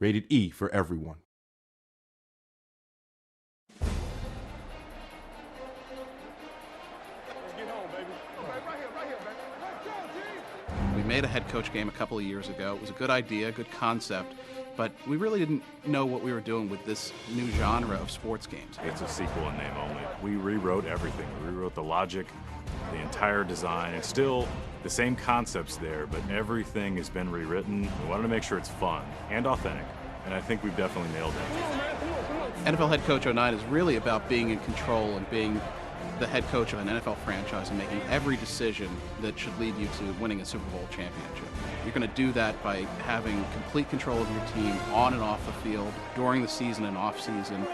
Rated E for everyone. We made a head coach game a couple of years ago. It was a good idea, good concept, but we really didn't know what we were doing with this new genre of sports games. It's a sequel in name only. We rewrote everything. We rewrote the logic, the entire design. It's still the same concepts there, but everything has been rewritten. We wanted to make sure it's fun and authentic, and I think we've definitely nailed it. NFL Head Coach 09 is really about being in control and being the head coach of an NFL franchise and making every decision that should lead you to winning a Super Bowl championship. You're going to do that by having complete control of your team on and off the field, during the season and off season.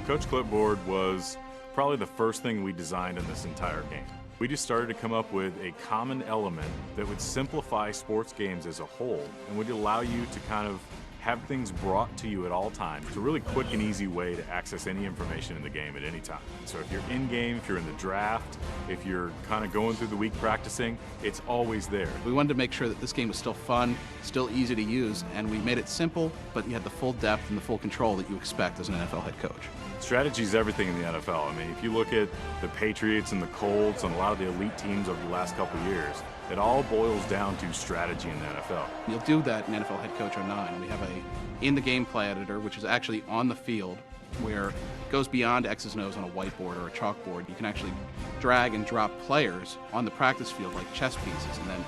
Coach Clipboard was probably the first thing we designed in this entire game. We just started to come up with a common element that would simplify sports games as a whole and would allow you to kind of have things brought to you at all times. It's a really quick and easy way to access any information in the game at any time. So if you're in game, if you're in the draft, if you're kind of going through the week practicing, it's always there. We wanted to make sure that this game was still fun, still easy to use, and we made it simple, but you had the full depth and the full control that you expect as an NFL head coach. Strategy is everything in the NFL. I mean, if you look at the Patriots and the Colts and a lot of the elite teams over the last couple of years, it all boils down to strategy in the NFL. You'll do that in NFL Head Coach 09. We have a in-the-game play editor, which is actually on the field, where it goes beyond X's and O's on a whiteboard or a chalkboard. You can actually drag and drop players on the practice field like chess pieces and then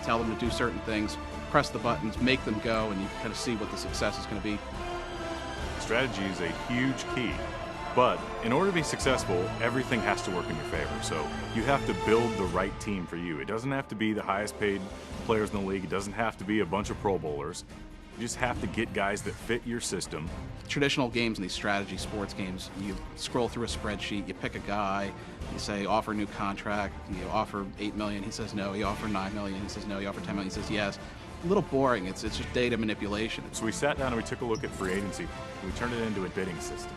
tell them to do certain things, press the buttons, make them go, and you kind of see what the success is going to be. Strategy is a huge key. But in order to be successful, everything has to work in your favor. So you have to build the right team for you. It doesn't have to be the highest paid players in the league. It doesn't have to be a bunch of Pro Bowlers. You just have to get guys that fit your system. Traditional games and these strategy sports games, you scroll through a spreadsheet, you pick a guy, you say offer a new contract, you offer $8 million, he says no, you offer $9 million, he says no, you offer $10 million, he says yes. A little boring, it's just data manipulation. So we sat down and we took a look at free agency. We turned it into a bidding system,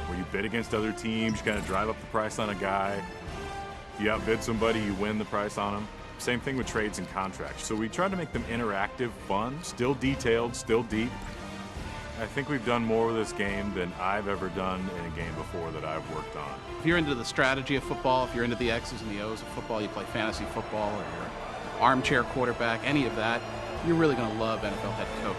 where you bid against other teams, you kind of drive up the price on a guy. If you outbid somebody, you win the price on them. Same thing with trades and contracts. So we tried to make them interactive, fun, still detailed, still deep. I think we've done more with this game than I've ever done in a game before that I've worked on. If you're into the strategy of football, if you're into the X's and the O's of football, you play fantasy football or you're an armchair quarterback, any of that, you're really going to love NFL Head Coach.